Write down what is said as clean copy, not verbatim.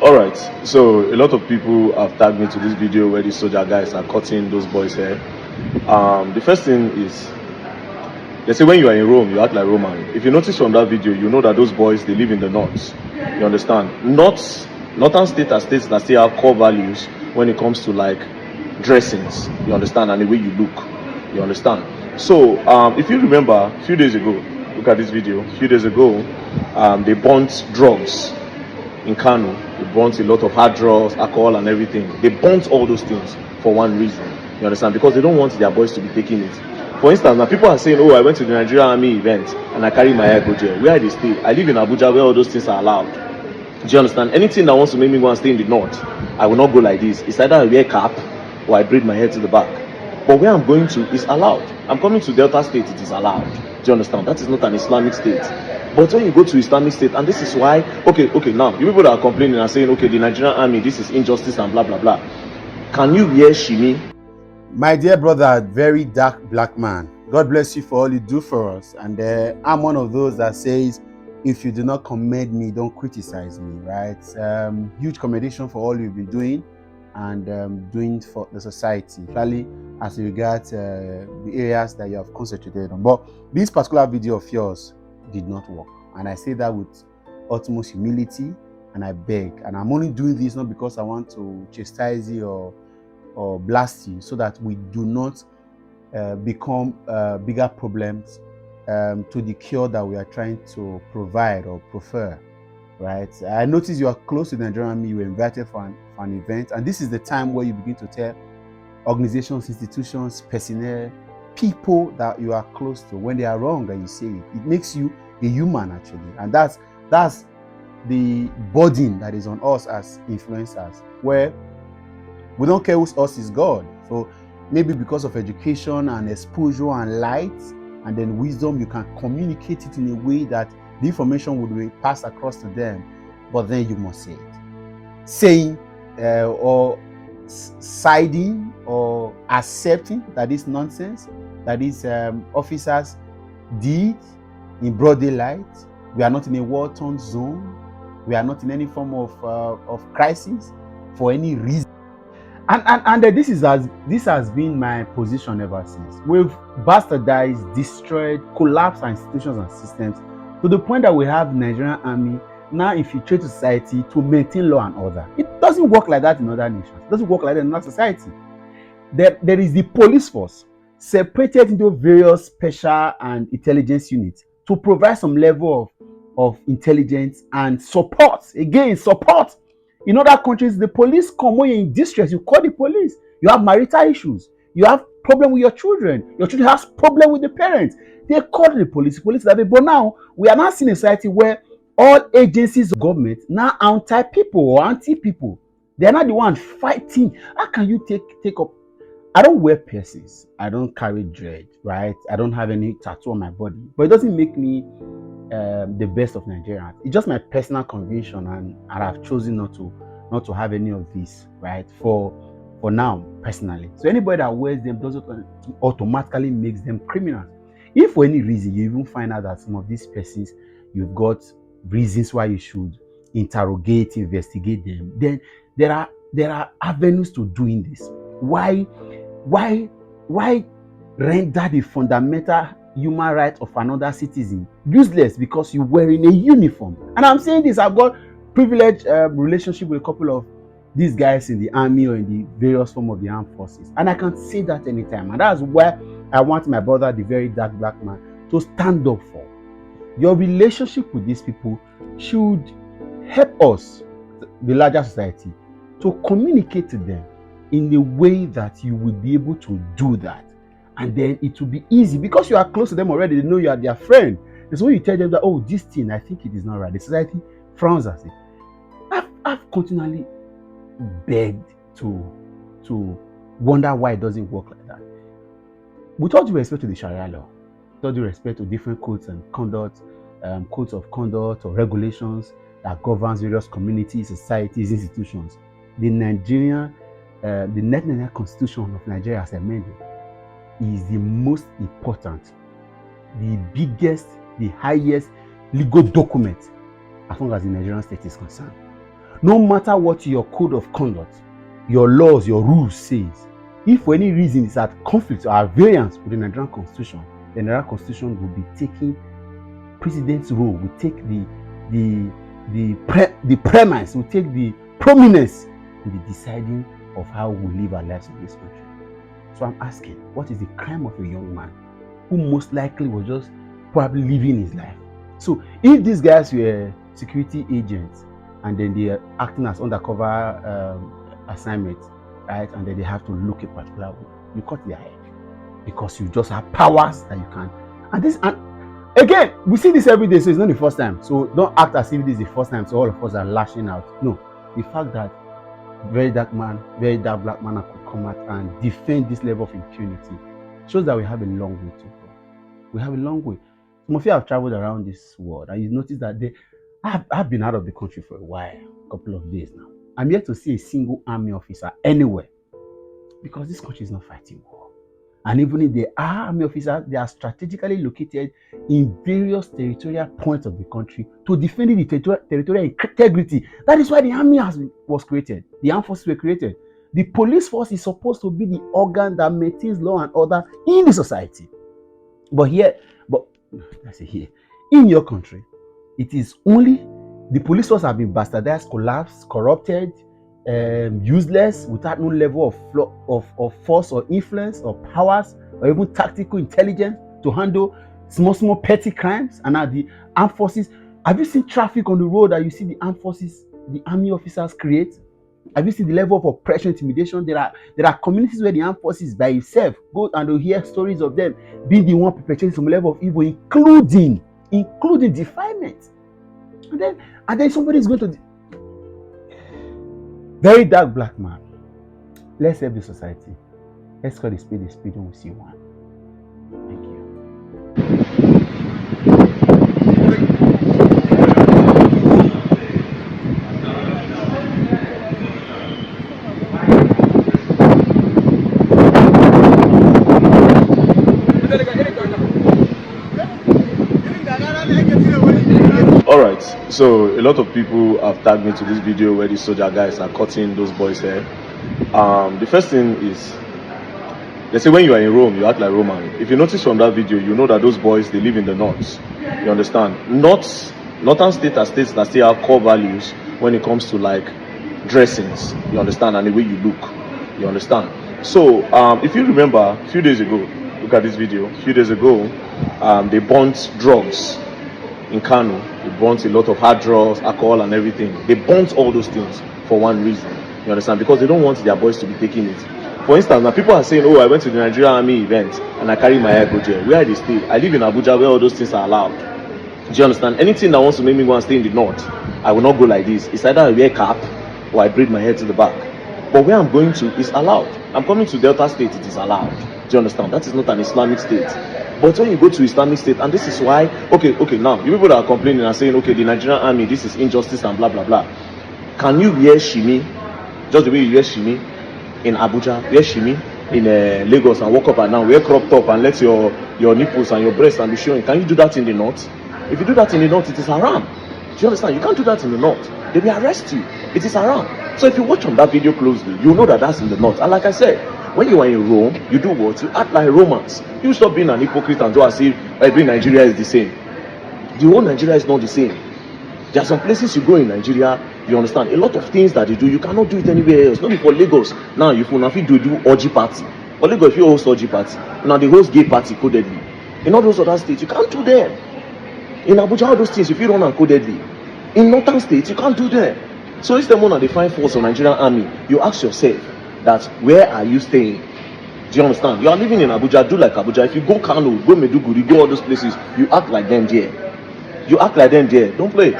Alright, so a lot of people have tagged me to this video where the soldier guys are cutting those boys' hair. The first thing is, they say when you are in Rome, you act like Roman. If you notice from that video, you know that those boys, they live in the north. You understand? Northern state are states that still have core values when it comes to like dressings. You understand? And the way you look. You understand? So, if you remember, a few days ago, look at this video. A few days ago, they burnt drugs in Kano. They burnt a lot of hard drugs, alcohol, and everything. They burnt all those things for one reason. You understand? Because they don't want their boys to be taking it. For instance, now people are saying, "Oh, I went to the Nigerian Army event and I carry my hair go there." Where they stay? I live in Abuja, where all those things are allowed. Do you understand? Anything that wants to make me go and stay in the north, I will not go like this. It's either I wear cap or I braid my hair to the back. But where I'm going to is allowed. I'm coming to Delta State, it is allowed. Do you understand? That is not an Islamic state. But when you go to Islamic state, and this is why, okay, now, you people that are complaining and saying, okay, the Nigerian army, this is injustice and blah, blah, blah. Can you wear shimi? My dear brother, very dark black man, God bless you for all you do for us. And I'm one of those that says, if you do not commend me, don't criticize me, right? Huge commendation for all you've been doing and doing for the society, especially as regards the areas that you have concentrated on. But this particular video of yours did not work. And I say that with utmost humility, and I beg. And I'm only doing this not because I want to chastise you or blast you, so that we do not become bigger problems to the cure that we are trying to provide or prefer, right? I noticed you are close to the Nigerian Army, you were invited for an event, and this is the time where you begin to tell organizations, institutions, personnel, people that you are close to when they are wrong, and you say it. It makes you a human, actually, and that's the burden that is on us as influencers, where we don't care whose us is God. So maybe because of education and exposure and light and then wisdom, you can communicate it in a way that the information would be passed across to them, but then you must say it. Saying or siding or accepting that is nonsense, that is officers did in broad daylight. We are not in a war-torn zone. We are not in any form of crisis for any reason. And this has been my position ever since. We've bastardized, destroyed, collapsed our institutions and systems to the point that we have Nigerian army now infiltrate society to maintain law and order. It doesn't work like that in other nations. It doesn't work like that in our society. There is the police force separated into various special and intelligence units to provide some level of intelligence and support. Again, support. In other countries, the police come when you're in distress, you call the police. You have marital issues. You have problem with your children. Your children has problem with the parents. They call the police. The police that way. But now, we are now seeing a society where all agencies of government now anti-people or anti-people. They are not the ones fighting. How can you take up? I don't wear piercings. I don't carry dread, right? I don't have any tattoo on my body. But it doesn't make me the best of Nigerians. It's just my personal conviction, and I've chosen not to have any of this, right? For now, personally. So anybody that wears them doesn't automatically makes them criminals. If for any reason you even find out that some of these persons, you've got reasons why you should interrogate, investigate them, then there are avenues to doing this. Why render the fundamental human right of another citizen useless because you're wearing a uniform? And I'm saying this, I've got privileged relationship with a couple of these guys in the army or in the various form of the armed forces, and I can say that anytime, and that's where I want my brother, the very dark black man, to stand up for. Your relationship with these people should help us, the larger society, to communicate to them in a way that you will be able to do that. And then it will be easy because you are close to them already. They know you are their friend. And so when you tell them that, oh, this thing, I think it is not right, the society frowns at it. I've continually begged to wonder why it doesn't work like that. With all due respect to the Sharia law, with all due respect to different codes and conduct, codes of conduct or regulations that governs various communities, societies, institutions, the Nigerian Constitution of Nigeria as amended is the most important, the biggest, the highest legal document as long as the Nigerian state is concerned. no matter what your code of conduct, your laws, your rules says, if for any reason it's at conflict or at variance with the Nigerian Constitution, the Nigerian Constitution will be taking president's role, will take the premise, will take the prominence in the deciding of how we live our lives in this country. So I'm asking, what is the crime of a young man who most likely was just probably living his life? So if these guys were security agents and then they are acting as undercover assignment, right, and then they have to look a particular way, you cut their head because you just have powers that you can. And again, we see this every day, so it's not the first time. So don't act as if this is the first time, so all of us are lashing out. No, the fact that very dark black man could come out and defend this level of impunity shows that we have a long way to go. We have a long way. Some of you have traveled around this world, and you notice that I've been out of the country for a while, a couple of days now. I'm yet to see a single army officer anywhere because this country is not fighting war. And even if there are army officers, they are strategically located in various territorial points of the country to defend the territorial integrity. That is why the army was created. The armed forces were created. The police force is supposed to be the organ that maintains law and order in the society. But in your country, it is only the police force have been bastardized, collapsed, corrupted, useless, without no level of force or influence or powers or even tactical intelligence to handle small petty crimes. And now the armed forces, have you seen traffic on the road that you see the armed forces, the army officers create? Have you seen the level of oppression, intimidation? There are communities where the armed forces by itself go and you'll hear stories of them being the one perpetrating some level of evil, including defilement. And then somebody is going to very dark black man. Let's help the society. Let's call the spade when we see one. Thank you. Alright, so a lot of people have tagged me to this video where the soldier guys are cutting those boys' hair. The first thing is, they say when you are in Rome, you act like Roman. If you notice from that video, you know that those boys, they live in the north. You understand? Northern states are states that still have core values when it comes to like dressings. You understand? And the way you look. You understand? So, if you remember, a few days ago, look at this video. A few days ago, they burnt drugs in Kano. They burnt a lot of hard drugs, alcohol and everything. They burnt all those things for one reason. You understand? Because they don't want their boys to be taking it. For instance, now people are saying, oh, I went to the Nigerian Army event and I carry my hair go there. Where are they stay? I live in Abuja where all those things are allowed. Do you understand? Anything that wants to make me go and stay in the north, I will not go like this. It's either I wear cap or I braid my hair to the back. But where I'm going to is allowed. I'm coming to Delta State, it is allowed. Do you understand? That is not an Islamic state. But when you go to Islamic state, and this is why, okay, now, you people that are complaining and saying, okay, the Nigerian army, this is injustice and blah, blah, blah. Can you wear shimi, just the way you wear shimi in Abuja, wear shimi in Lagos and walk up and down, wear crop top and let your nipples and your breasts and be showing? Can you do that in the north? If you do that in the north, it is haram. Do you understand? You can't do that in the north. They will arrest you. It is haram. So if you watch on that video closely, you know that that's in the north. And like I said, when you are in Rome, you do what? You act like Romans. You stop being an hypocrite and do as if every Nigeria is the same. The whole Nigeria is not the same. There are some places you go in Nigeria, you understand, a lot of things that they do, you cannot do it anywhere else. Not before Lagos. Now, if you do orgy party, or Lagos, if you host orgy party, now they host gay party codedly. In all those other states, you can't do them. In Abuja, all those things, if you run and codedly. In northern states, you can't do them. So instead of they find force of Nigerian army, you ask yourself that where are you staying? Do you understand? You are living in Abuja, do like Abuja. If you go Kano, go Meduguri, go all those places, you act like them there. You act like them there. Don't play.